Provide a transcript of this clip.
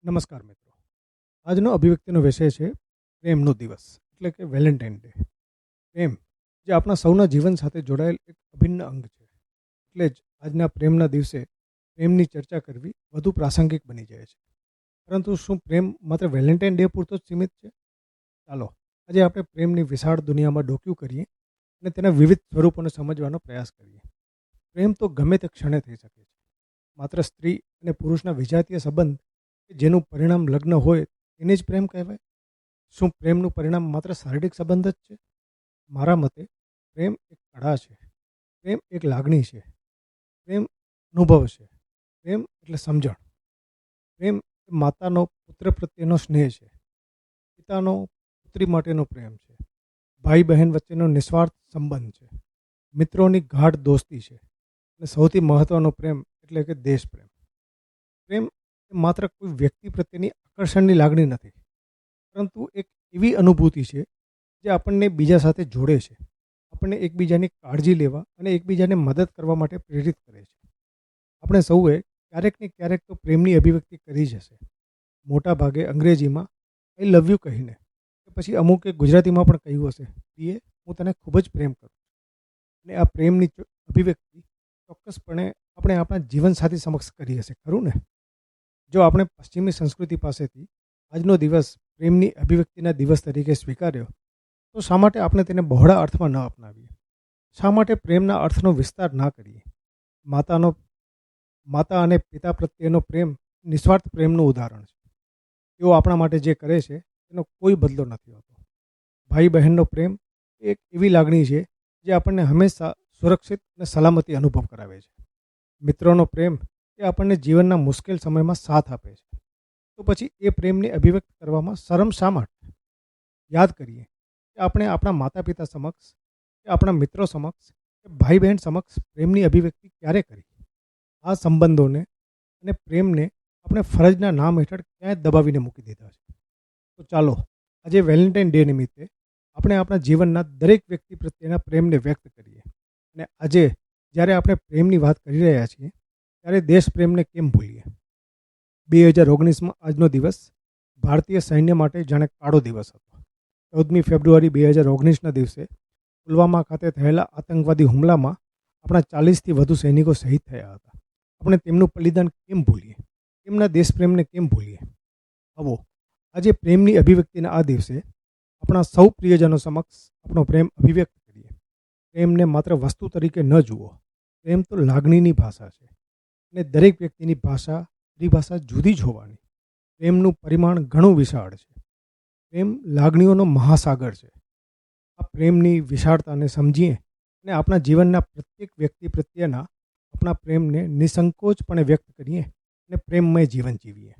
નમસ્કાર મિત્રો. આજનો અભિવ્યક્તિનો વિષય છે પ્રેમનો દિવસ એટલે કે વેલેન્ટાઇન ડે. પ્રેમ જે આપણા સૌના જીવન સાથે જોડાયેલ એક અભિન્ન અંગ છે. એટલે જ આજના પ્રેમના દિવસે પ્રેમની ચર્ચા કરવી વધુ પ્રાસંગિક બની જાય છે. પરંતુ શું પ્રેમ માત્ર વેલેન્ટાઇન ડે પૂરતો જ સીમિત છે? ચાલો આજે આપણે પ્રેમની વિશાળ દુનિયામાં ડોક્યું કરીએ અને તેના વિવિધ સ્વરૂપોને સમજવાનો પ્રયાસ કરીએ. પ્રેમ તો ગમે તે ક્ષણે થઈ શકે છે. માત્ર સ્ત્રી અને પુરુષના વિજાતીય સંબંધ કે જેનું પરિણામ લગ્ન હોય એને જ પ્રેમ કહેવાય? શું પ્રેમનું પરિણામ માત્ર શારીરિક સંબંધ જ છે? મારા મતે પ્રેમ એક કળા છે. પ્રેમ એક લાગણી છે. પ્રેમ અનુભવ છે. પ્રેમ એટલે સમજણ. પ્રેમ એ માતાનો પુત્ર પ્રત્યેનો સ્નેહ છે. પિતાનો પુત્રી માટેનો પ્રેમ છે. ભાઈ બહેન વચ્ચેનો નિસ્વાર્થ સંબંધ છે. મિત્રોની ગાઢ દોસ્તી છે. અને સૌથી મહત્વનો પ્રેમ એટલે કે દેશ પ્રેમ. પ્રેમ એ માત્ર કોઈ વ્યક્તિ પ્રત્યેની આકર્ષણની લાગણી નથી, પરંતુ એક એવી અનુભૂતિ છે જે આપણને બીજા સાથે જોડે છે, આપણને એકબીજાની કાળજી લેવા અને એકબીજાને મદદ કરવા માટે પ્રેરિત કરે છે. આપણે સૌએ ક્યારેક ને ક્યારેક તો પ્રેમની અભિવ્યક્તિ કરી જ હશે. મોટા ભાગે અંગ્રેજીમાં આઈ લવ યુ કહીને, કે પછી અમુકે ગુજરાતીમાં પણ કહ્યું હશે, પ્રિયે હું તને ખૂબ જ પ્રેમ કરું છું. અને આ પ્રેમની અભિવ્યક્તિ ચોક્કસપણે આપણે આપણા જીવનસાથી સમક્ષ કરી હશે, ખરું ને? જો આપણે પશ્ચિમી સંસ્કૃતિ પાસેથી આજનો દિવસ પ્રેમની અભિવ્યક્તિના દિવસ તરીકે સ્વીકાર્યો, તો શા માટે આપણે તેને બહોળા અર્થમાં ન અપનાવીએ? શા માટે પ્રેમના અર્થનો વિસ્તાર ના કરીએ? માતા અને પિતા પ્રત્યેનો પ્રેમ નિસ્વાર્થ પ્રેમનું ઉદાહરણ છે. તેઓ આપણા માટે જે કરે છે તેનો કોઈ બદલો નથી હોતો. ભાઈ બહેનનો પ્રેમ એક એવી લાગણી છે જે આપણને હંમેશા સુરક્ષિત અને સલામતી અનુભવ કરાવે છે. મિત્રોનો પ્રેમ એ આપણને જીવનના મુશ્કેલ સમયમાં સાથ આપે છે. તો પછી એ પ્રેમને અભિવ્યક્ત કરવામાં શરમ શા માટે? યાદ કરીએ કે આપણે આપણા માતા પિતા સમક્ષ, કે આપણા મિત્રો સમક્ષ, કે ભાઈ બહેન સમક્ષ પ્રેમની અભિવ્યક્તિ ક્યારે કરી? આ સંબંધોને અને પ્રેમને આપણે ફરજના નામ હેઠળ ક્યાંય દબાવીને મૂકી દીધા છે. તો ચાલો આજે વેલેન્ટાઇન ડે નિમિત્તે આપણે આપણા જીવનના દરેક વ્યક્તિ પ્રત્યેના પ્રેમને વ્યક્ત કરીએ. અને આજે જ્યારે આપણે પ્રેમની વાત કરી રહ્યા છીએ ત્યારે દેશ પ્રેમને કેમ ભૂલીએ? 2019માં આજનો દિવસ ભારતીય સૈન્ય માટે જાણે કાળો દિવસ હતો. 14મી ફેબ્રુઆરી 2019ના દિવસે પુલવામા ખાતે થયેલા આતંકવાદી હુમલામાં આપણા 40થી વધુ સૈનિકો શહીદ થયા હતા. આપણે તેમનું બલિદાન કેમ ભૂલીએ? તેમના દેશપ્રેમને કેમ ભૂલીએ? આવો આજે પ્રેમની અભિવ્યક્તિના આ દિવસે આપણા સૌ પ્રિયજનો સમક્ષ આપણો પ્રેમ અભિવ્યક્ત કરીએ. પ્રેમને માત્ર વસ્તુ તરીકે ન જુઓ. પ્રેમ તો લાગણીની ભાષા છે. અને દરેક વ્યક્તિની પરિભાષા જુદી જ હોવાની. પ્રેમનું પરિમાણ ઘણું વિશાળ છે. પ્રેમ લાગણીઓનો મહાસાગર છે. આ પ્રેમની વિશાળતાને સમજીએ અને આપણા જીવનના પ્રત્યેક વ્યક્તિ પ્રત્યેના આપણા પ્રેમને નિસંકોચપણે વ્યક્ત કરીએ અને પ્રેમમય જીવન જીવીએ.